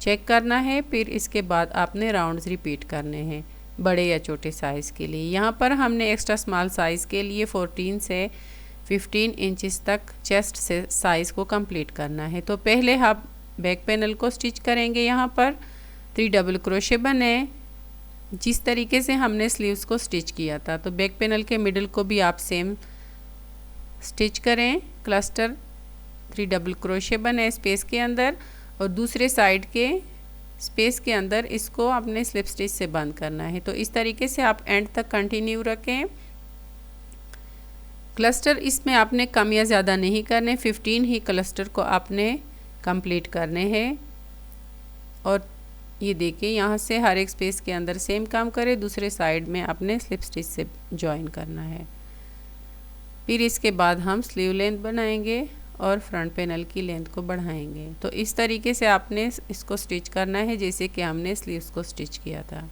चेक करना है, फिर इसके बाद आपने राउंड्स रिपीट करने हैं बड़े या छोटे साइज़ के लिए। यहाँ पर हमने एक्स्ट्रा स्मॉल साइज़ के लिए 14 से 15 इंचेस तक चेस्ट से साइज़ को कंप्लीट करना है। तो पहले हम बैक पैनल को स्टिच करेंगे। यहाँ पर 3 डबल क्रोशे बने जिस तरीके से हमने स्लीव्स को स्टिच किया था। तो बैक पैनल के मिडल को भी आप सेम स्टिच करें क्लस्टर। 3 डबल क्रोशे बने स्पेस के अंदर और दूसरे साइड के स्पेस के अंदर इसको आपने स्लिप स्टिच से बंद करना है। तो इस तरीके से आप एंड तक कंटिन्यू रखें। क्लस्टर इसमें आपने कम या ज़्यादा नहीं करने, 15 ही क्लस्टर को आपने कंप्लीट करने हैं। और ये देखिए यहाँ से हर एक स्पेस के अंदर सेम काम करें, दूसरे साइड में आपने स्लिप स्टिच से ज्वाइन करना है। फिर इसके बाद हम स्लीव लेंथ बनाएंगे और फ्रंट पैनल की लेंथ को बढ़ाएंगे। तो इस तरीके से आपने इसको स्टिच करना है जैसे कि हमने स्लीव्स को स्टिच किया था।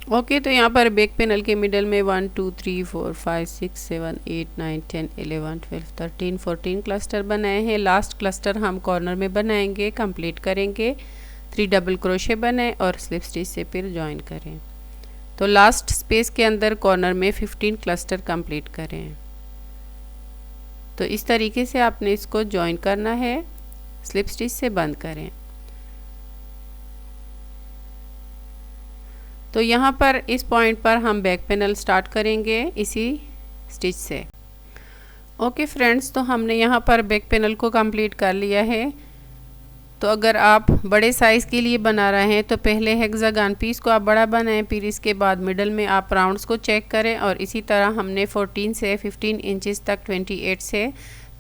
ओके, तो यहाँ पर बैक पैनल के मिडल में 1 2 3 4 5 6 7 8 9 10 11 12 13 14 क्लस्टर बनाए हैं। लास्ट क्लस्टर हम कॉर्नर में बनाएंगे, कंप्लीट करेंगे। 3 डबल क्रोशे बनाएं और स्लिप स्टिच से फिर ज्वाइन करें। तो लास्ट स्पेस के अंदर कॉर्नर में 15 क्लस्टर कंप्लीट करें। तो इस तरीके से आपने इसको ज्वाइन करना है, स्लिप स्टिच से बंद करें। तो यहाँ पर इस पॉइंट पर हम बैक पैनल स्टार्ट करेंगे इसी स्टिच से। ओके फ्रेंड्स, तो हमने यहाँ पर बैक पैनल को कंप्लीट कर लिया है। तो अगर आप बड़े साइज़ के लिए बना रहे हैं तो पहले हेक्सागन पीस को आप बड़ा बनाएं, फिर इसके बाद मिडल में आप राउंड्स को चेक करें। और इसी तरह हमने 14 से 15 इंचेस तक 28 से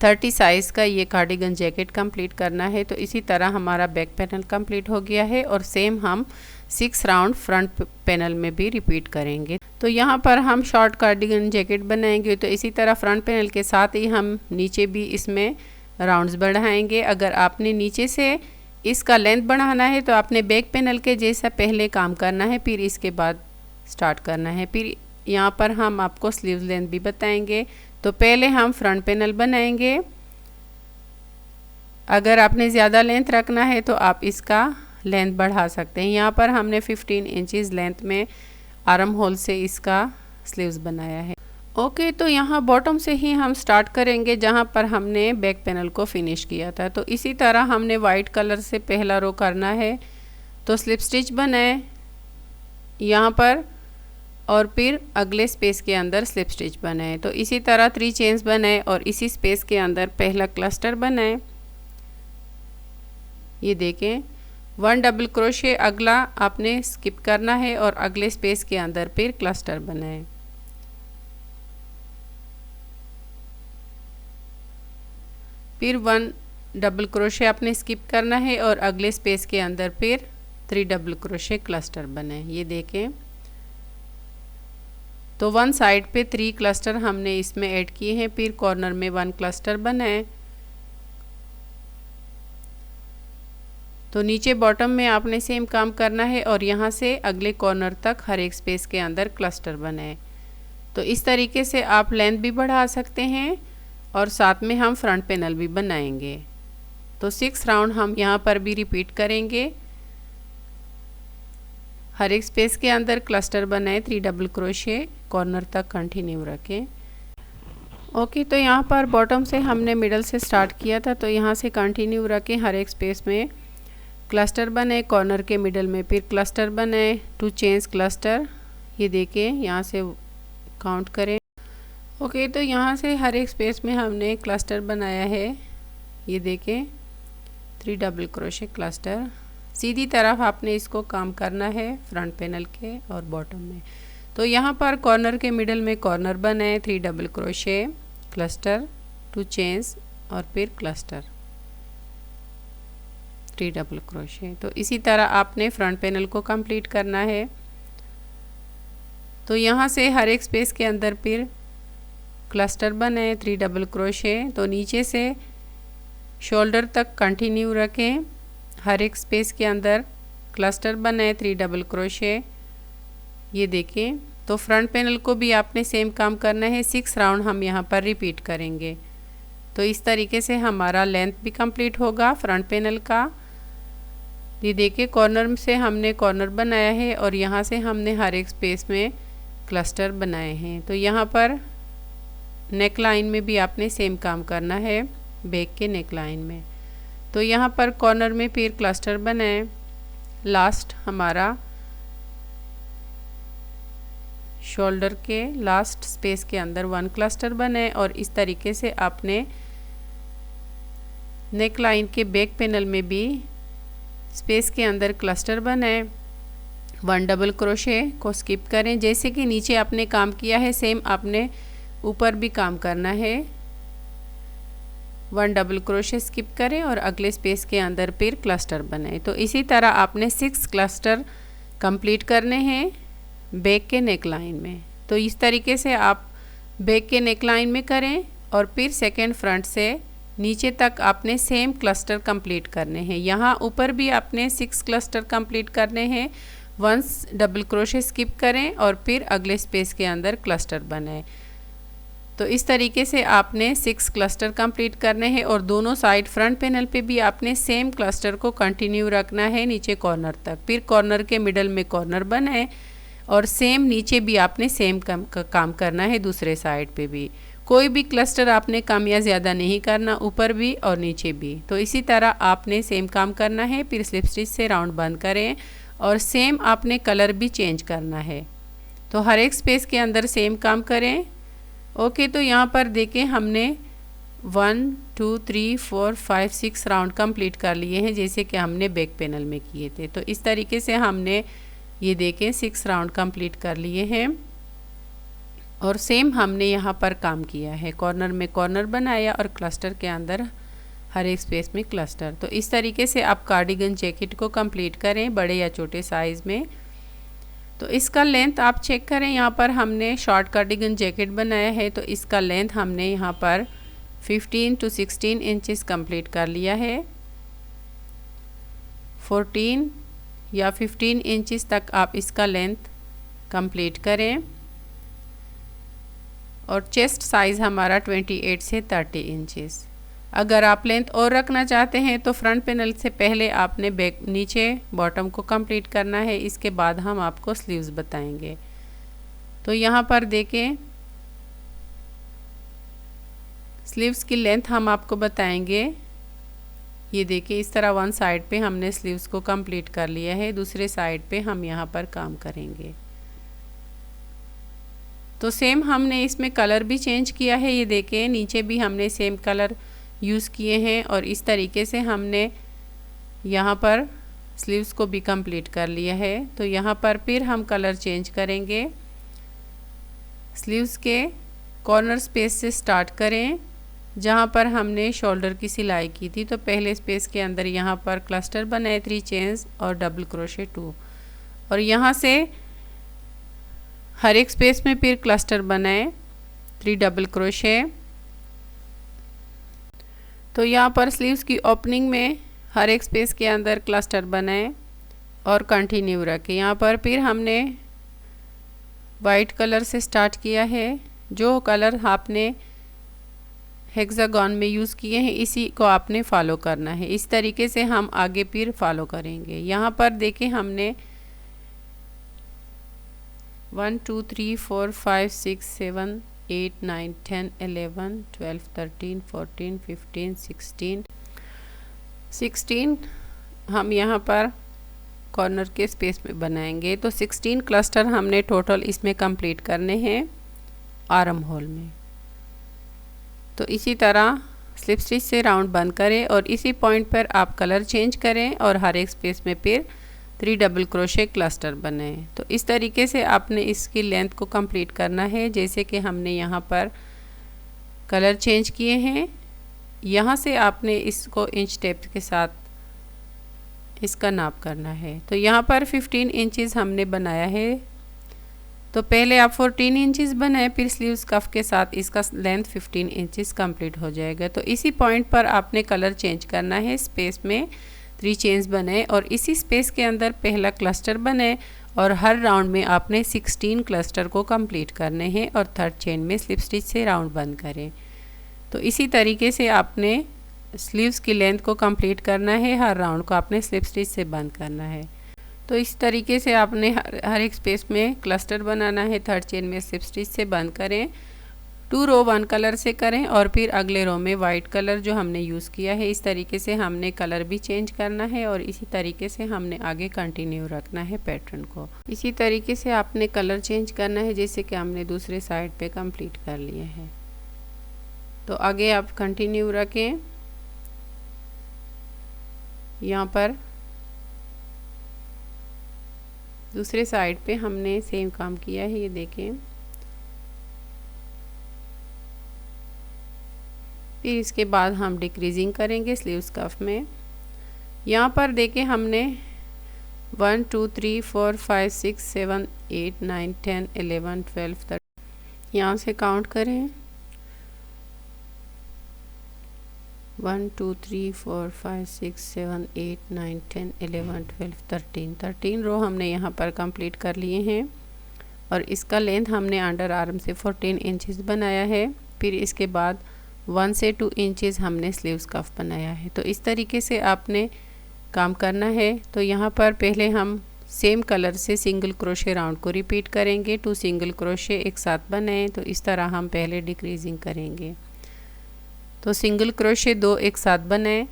30 साइज़ का ये कार्डिगन जैकेट कंप्लीट करना है। तो इसी तरह हमारा बैक पैनल कंप्लीट हो गया है और सेम हम 6 राउंड फ्रंट पैनल में भी रिपीट करेंगे। तो यहाँ पर हम शॉर्ट कार्डिगन जैकेट बनाएंगे। तो इसी तरह फ्रंट पैनल के साथ ही हम नीचे भी इसमें राउंड्स बढ़ाएंगे। अगर आपने नीचे से इसका लेंथ बढ़ाना है तो आपने बैक पैनल के जैसा पहले काम करना है, फिर इसके बाद स्टार्ट करना है। फिर यहाँ पर हम आपको स्लीव लेंथ भी बताएंगे। तो पहले हम फ्रंट पैनल बनाएंगे। अगर आपने ज़्यादा लेंथ रखना है तो आप इसका लेंथ बढ़ा सकते हैं। यहाँ पर हमने 15 इंचेस लेंथ में आर्म होल से इसका स्लीव्स बनाया है। ओके, तो यहाँ बॉटम से ही हम स्टार्ट करेंगे जहाँ पर हमने बैक पैनल को फिनिश किया था। तो इसी तरह हमने वाइट कलर से पहला रो करना है। तो स्लिप स्टिच बनाए यहाँ पर और फिर अगले स्पेस के अंदर स्लिप स्टिच बनाए। तो इसी तरह 3 चेन्स बनाए और इसी स्पेस के अंदर पहला क्लस्टर बनाए। ये देखें 1 डबल क्रोशे अगला आपने स्किप करना है और अगले स्पेस के अंदर फिर क्लस्टर बनाए। फिर 1 डबल क्रोशे आपने स्किप करना है और अगले स्पेस के अंदर फिर 3 डबल क्रोशे क्लस्टर बनाए। ये देखें, तो 1 साइड पे 3 क्लस्टर हमने इसमें ऐड किए हैं, फिर कॉर्नर में 1 क्लस्टर बनाए। तो नीचे बॉटम में आपने सेम काम करना है और यहाँ से अगले कॉर्नर तक हर एक स्पेस के अंदर क्लस्टर बनाए। तो इस तरीके से आप लेंथ भी बढ़ा सकते हैं और साथ में हम फ्रंट पैनल भी बनाएंगे। तो 6 राउंड हम यहाँ पर भी रिपीट करेंगे। हर एक स्पेस के अंदर क्लस्टर बनाए, 3 डबल क्रोशे कॉर्नर तक कंटिन्यू रखें। ओके, तो यहाँ पर बॉटम से हमने मिडल से स्टार्ट किया था, तो यहाँ से कंटिन्यू रखें। हर एक स्पेस में क्लस्टर बनाए, कॉर्नर के मिडल में फिर क्लस्टर बनाए, 2 चेन्स क्लस्टर, ये देखें यहाँ से काउंट करें। ओके, तो यहाँ से हर एक स्पेस में हमने क्लस्टर बनाया है, ये देखें 3 डबल क्रोशे क्लस्टर। सीधी तरफ आपने इसको काम करना है फ्रंट पैनल के और बॉटम में। तो यहाँ पर कॉर्नर के मिडल में कॉर्नर बनाए, 3 डबल क्रोशे क्लस्टर, 2 चेन्स और फिर क्लस्टर, 3 डबल क्रोशे। तो इसी तरह आपने फ्रंट पैनल को कंप्लीट करना है। तो यहाँ से हर एक स्पेस के अंदर फिर क्लस्टर बनाए, 3 डबल क्रोशे। तो नीचे से शोल्डर तक कंटिन्यू रखें, हर एक स्पेस के अंदर क्लस्टर बनाए, 3 डबल क्रोशे, ये देखें। तो फ्रंट पैनल को भी आपने सेम काम करना है, 6 राउंड हम यहाँ पर रिपीट करेंगे। तो इस तरीके से हमारा लेंथ भी कंप्लीट होगा फ्रंट पैनल का। ये देखिए कॉर्नर से हमने कॉर्नर बनाया है और यहाँ से हमने हर एक स्पेस में क्लस्टर बनाए हैं। तो यहाँ पर नेक लाइन में भी आपने सेम काम करना है, बैक के नेक लाइन में। तो यहाँ पर कॉर्नर में फिर क्लस्टर बनाए, लास्ट हमारा शोल्डर के लास्ट स्पेस के अंदर 1 क्लस्टर बनाए और इस तरीके से आपने नेक लाइन के बैक पैनल में भी स्पेस के अंदर क्लस्टर बनाए, 1 डबल क्रोशे को स्किप करें। जैसे कि नीचे आपने काम किया है सेम आपने ऊपर भी काम करना है, 1 डबल क्रोशे स्किप करें और अगले स्पेस के अंदर फिर क्लस्टर बनाए। तो इसी तरह आपने 6 क्लस्टर कंप्लीट करने हैं बैक के नेक लाइन में। तो इस तरीके से आप बैक के नेक लाइन में करें और फिर सेकेंड फ्रंट से नीचे तक आपने सेम क्लस्टर कंप्लीट करने हैं। यहाँ ऊपर भी आपने 6 क्लस्टर कंप्लीट करने हैं, 1 डबल क्रोशे स्किप करें और फिर अगले स्पेस के अंदर क्लस्टर बनाए। तो इस तरीके से आपने 6 क्लस्टर कंप्लीट करने हैं और दोनों साइड फ्रंट पैनल पे भी आपने सेम क्लस्टर को कंटिन्यू रखना है नीचे कॉर्नर तक। फिर कॉर्नर के मिडल में कॉर्नर बनाए और सेम नीचे भी आपने सेम काम करना है दूसरे साइड पे भी। कोई भी क्लस्टर आपने कम या ज़्यादा नहीं करना, ऊपर भी और नीचे भी। तो इसी तरह आपने सेम काम करना है। फिर स्लिप स्टिच से राउंड बंद करें और सेम आपने कलर भी चेंज करना है। तो हर एक स्पेस के अंदर सेम काम करें। ओके, तो यहाँ पर देखें हमने 1 2 3 4 5 6 राउंड कंप्लीट कर लिए हैं जैसे कि हमने बैक पैनल में किए थे। तो इस तरीके से हमने ये देखें 6 राउंड कंप्लीट कर लिए हैं और सेम हमने यहाँ पर काम किया है। कॉर्नर में कॉर्नर बनाया और क्लस्टर के अंदर हर एक स्पेस में क्लस्टर। तो इस तरीके से आप कार्डिगन जैकेट को कंप्लीट करें बड़े या छोटे साइज़ में। तो इसका लेंथ आप चेक करें, यहाँ पर हमने शॉर्ट कार्डिगन जैकेट बनाया है तो इसका लेंथ हमने यहाँ पर 15 to 16 इंचेस कंप्लीट कर लिया है। 14 या 15 इंचेस तक आप इसका लेंथ कंप्लीट करें और चेस्ट साइज़ हमारा 28 से 30 इंचेस। अगर आप लेंथ और रखना चाहते हैं तो फ्रंट पैनल से पहले आपने बैक नीचे बॉटम को कंप्लीट करना है, इसके बाद हम आपको स्लीव्स बताएंगे। तो यहाँ पर देखें स्लीव्स की लेंथ हम आपको बताएंगे। ये देखिए इस तरह वन साइड पे हमने स्लीव्स को कंप्लीट कर लिया है, दूसरे साइड पे हम यहाँ पर काम करेंगे। तो सेम हमने इसमें कलर भी चेंज किया है, ये देखें नीचे भी हमने सेम कलर यूज़ किए हैं और इस तरीके से हमने यहाँ पर स्लीव्स को भी कंप्लीट कर लिया है। तो यहाँ पर फिर हम कलर चेंज करेंगे। स्लीव्स के कॉर्नर स्पेस से स्टार्ट करें जहाँ पर हमने शोल्डर की सिलाई की थी। तो पहले स्पेस के अंदर यहाँ पर क्लस्टर बनाए 3 चेन्स और डबल क्रोशे 2 और यहाँ से हर एक स्पेस में फिर क्लस्टर बनाए 3 डबल क्रोशे। तो यहाँ पर स्लीव्स की ओपनिंग में हर एक स्पेस के अंदर क्लस्टर बनाए और कंटिन्यू रखें। यहाँ पर फिर हमने वाइट कलर से स्टार्ट किया है। जो कलर आपने हेक्सागन में यूज़ किए हैं इसी को आपने फॉलो करना है। इस तरीके से हम आगे फिर फॉलो करेंगे। यहाँ पर देखें हमने 1 2 3 4 5 6 7 8 9 10 11 12 13 14 15 16 हम यहाँ पर कॉर्नर के स्पेस में बनाएंगे। तो 16 क्लस्टर हमने टोटल इसमें कंप्लीट करने हैं आर्म होल में। तो इसी तरह स्लिप स्टिच से राउंड बंद करें और इसी पॉइंट पर आप कलर चेंज करें और हर एक स्पेस में फिर 3 डबल क्रोशे क्लस्टर बनाएं। तो इस तरीके से आपने इसकी लेंथ को कंप्लीट करना है। जैसे कि हमने यहाँ पर कलर चेंज किए हैं, यहाँ से आपने इसको इंच टेप के साथ इसका नाप करना है। तो यहाँ पर 15 इंचेस हमने बनाया है। तो पहले आप 14 इंचेस बनाए, फिर स्लीव्स कफ के साथ इसका लेंथ 15 इंचेस कंप्लीट हो जाएगा। तो इसी पॉइंट पर आपने कलर चेंज करना है। स्पेस में 3 चेन्स बनाए और इसी स्पेस के अंदर पहला क्लस्टर बनाए और हर राउंड में आपने 16 क्लस्टर को कंप्लीट करने हैं और थर्ड चेन में स्लिप स्टिच से राउंड बंद करें। तो इसी तरीके से आपने स्लीव्स की लेंथ को कंप्लीट करना है। हर राउंड को आपने स्लिप स्टिच से बंद करना है। तो इस तरीके से आपने हर एक स्पेस में क्लस्टर बनाना है। थर्ड चेन में स्लिप स्टिच से बंद करें। 2 रो 1 कलर से करें और फिर अगले रो में वाइट कलर जो हमने यूज़ किया है इस तरीके से हमने कलर भी चेंज करना है और इसी तरीके से हमने आगे कंटिन्यू रखना है पैटर्न को। इसी तरीके से आपने कलर चेंज करना है जैसे कि हमने दूसरे साइड पे कंप्लीट कर लिए हैं। तो आगे आप कंटिन्यू रखें। यहाँ पर दूसरे साइड पे हमने सेम काम किया है, ये देखें। फिर इसके बाद हम डिक्रीजिंग करेंगे स्लीव्स कफ में। यहाँ पर देखें हमने 1 2 3 4 5 6 7 8 9 10 11 12 13 यहाँ से काउंट करें 1 2 3 4 5 6 7 8 9 10 11 12 13 रो हमने यहाँ पर कंप्लीट कर लिए हैं और इसका लेंथ हमने अंडर आर्म से 14 इंचेस बनाया है। फिर इसके बाद 1 से 2 इंचेस हमने स्लीव्स कफ बनाया है। तो इस तरीके से आपने काम करना है। तो यहाँ पर पहले हम सेम कलर से सिंगल क्रोशे राउंड को रिपीट करेंगे। 2 सिंगल क्रोशे एक साथ बनाएं। तो इस तरह हम पहले डिक्रीजिंग करेंगे। तो सिंगल क्रोशे 2 एक साथ बनाएं।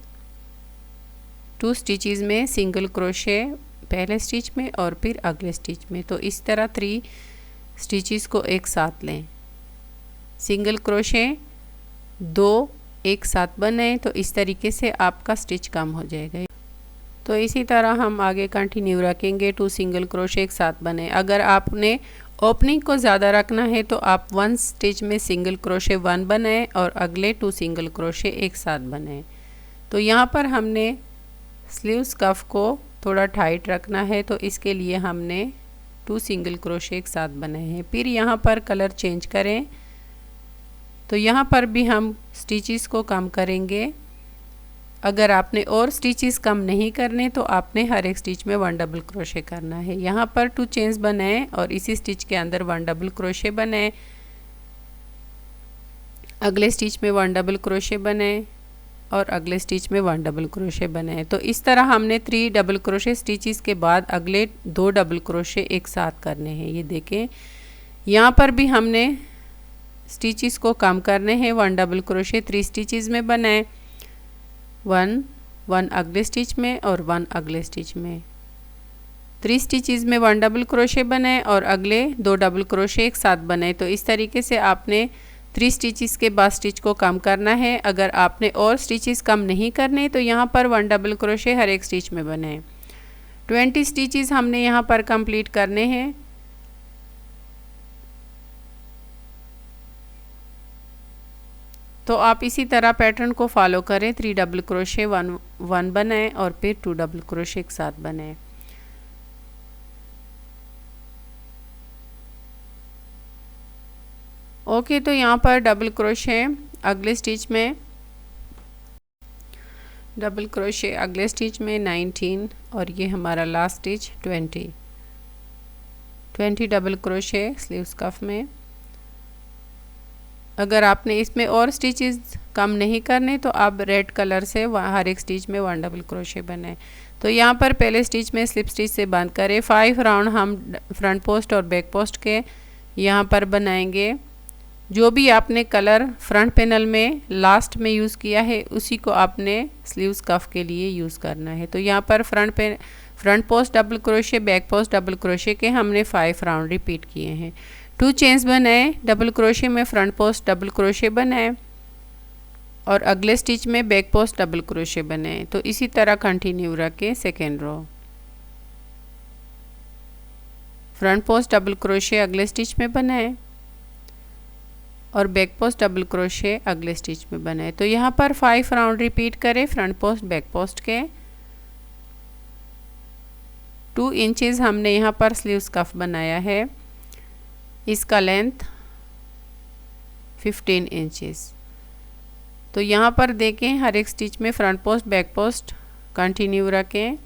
2 स्टिचेस में सिंगल क्रोशे पहले स्टिच में और फिर अगले स्टिच में। तो इस तरह 3 स्टिचेस को एक साथ लें। सिंगल क्रोशे 2 एक साथ बनाएं। तो इस तरीके से आपका स्टिच कम हो जाएगा। तो इसी तरह हम आगे कंटिन्यू रखेंगे। 2 सिंगल क्रोशे एक साथ बनाएं। अगर आपने ओपनिंग को ज़्यादा रखना है तो आप 1 स्टिच में सिंगल क्रोशे 1 बनाएं और अगले 2 सिंगल क्रोशे एक साथ बनाएं। तो यहाँ पर हमने स्लीव्स कफ को थोड़ा टाइट रखना है। तो इसके लिए हमने 2 सिंगल क्रोशे एक साथ बनाए हैं। फिर यहाँ पर कलर चेंज करें। तो यहाँ पर भी हम स्टिचेस को कम करेंगे। अगर आपने और स्टिचेस कम नहीं करने तो आपने हर एक स्टिच में 1 डबल क्रोशे करना है। यहाँ पर 2 चेन्स बनाएं और इसी स्टिच के अंदर 1 डबल क्रोशे बनाएं। अगले स्टिच में 1 डबल क्रोशे बनाएं और अगले स्टिच में 1 डबल क्रोशे बनाएं। तो इस तरह हमने 3 डबल क्रोशे स्टिचेस के बाद अगले 2 डबल क्रोशे एक साथ करने हैं। ये देखें यहाँ पर भी हमने स्टिचेस को कम करने हैं। 1 डबल क्रोशे 3 स्टिचेस में बनाएं। 1 अगले स्टिच में और 1 अगले स्टिच में। 3 स्टिचेस में 1 डबल क्रोशे बनाएं और अगले 2 डबल क्रोशे एक साथ बनाएं। तो इस तरीके से आपने 3 स्टिचेस के बाद स्टिच को कम करना है। अगर आपने और स्टिचेस कम नहीं करने तो यहाँ पर 1 डबल क्रोशे हर एक स्टिच में बनाएं। 20 स्टिचेस हमने यहाँ पर कंप्लीट करने हैं। तो आप इसी तरह पैटर्न को फॉलो करें। 3 डबल क्रोशे 1 बनाएं और फिर 2 डबल क्रोशे एक साथ बनाएं। ओके, तो यहाँ पर डबल क्रोशे अगले स्टिच में 19 और ये हमारा last stitch 20। 20 double crochet sleeves cuff में। अगर आपने इसमें और स्टिचेस कम नहीं करने तो आप रेड कलर से हर एक स्टिच में 1 डबल क्रोशे बनाएं। तो यहाँ पर पहले स्टिच में स्लिप स्टिच से बंद करें। 5 राउंड हम फ्रंट पोस्ट और बैक पोस्ट के यहाँ पर बनाएंगे। जो भी आपने कलर फ्रंट पैनल में लास्ट में यूज़ किया है उसी को आपने स्लीव्स कफ के लिए यूज़ करना है। तो यहाँ पर front post double crochet, back post double crochet के हमने 5 राउंड रिपीट किए हैं। 2 चेन्स बनाए, डबल क्रोशे में फ्रंट पोस्ट डबल क्रोशे बनाए और अगले स्टिच में बैक पोस्ट डबल क्रोशे बनाए। तो इसी तरह कंटिन्यू रखें। Second row front post double crochet अगले स्टिच में बनाए और बैक पोस्ट डबल क्रोशे अगले स्टिच में बनाए। तो यहाँ पर 5 राउंड रिपीट करें फ्रंट पोस्ट बैक पोस्ट के। 2 इंचेस हमने यहाँ पर स्लीव्स कफ बनाया है, इसका लेंथ 15 इंचेस। तो यहाँ पर देखें हर एक स्टिच में front post back post continue रखें।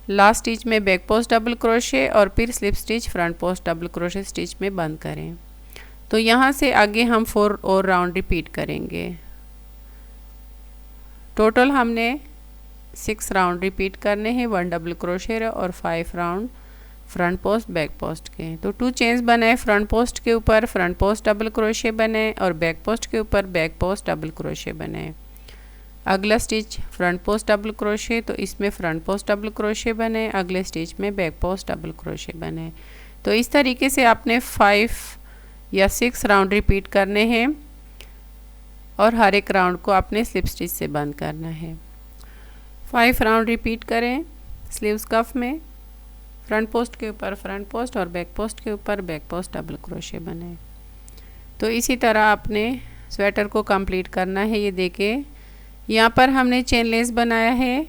लास्ट स्टिच में बैक पोस्ट डबल क्रोशे और फिर slip stitch front post double crochet stitch में बंद करें। तो यहाँ से आगे हम 4 और राउंड रिपीट करेंगे। टोटल हमने 6 राउंड रिपीट करने हैं, 1 डबल क्रोशे और 5 round front post back post के। तो 2 चेन्स बनाए, फ्रंट पोस्ट के ऊपर फ्रंट पोस्ट डबल क्रोशे बनाए और बैक पोस्ट के ऊपर बैक पोस्ट डबल क्रोशे बनाए। अगला stitch front post double crochet, तो इसमें फ्रंट पोस्ट डबल क्रोशे बनाए, अगले स्टिच में बैक पोस्ट डबल क्रोशे बनाए। तो इस तरीके से आपने 5 या 6 राउंड रिपीट करने हैं और हर एक राउंड को आपने स्लिप स्टिच से बंद करना है। 5 राउंड रिपीट करें स्लीव्स कफ में, फ्रंट पोस्ट के ऊपर फ्रंट पोस्ट और बैक पोस्ट के ऊपर बैक पोस्ट डबल क्रोशे बनाए। तो इसी तरह आपने स्वेटर को कंप्लीट करना है। ये देखें यहाँ पर हमने चेन लेस बनाया है,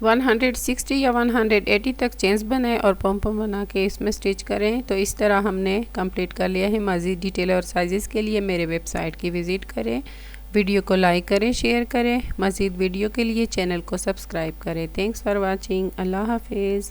160 या 180 तक चेन्स बनाए और पॉम बना के इसमें स्टिच करें। तो इस तरह हमने कंप्लीट कर लिया है। मज़ीद डिटेल और साइज़ के लिए मेरे वेबसाइट की विज़िट करें। वीडियो को लाइक करें, शेयर करें। मज़ीद वीडियो के लिए चैनल को सब्सक्राइब करें। Thanks for watching. अल्लाह हाफिज़।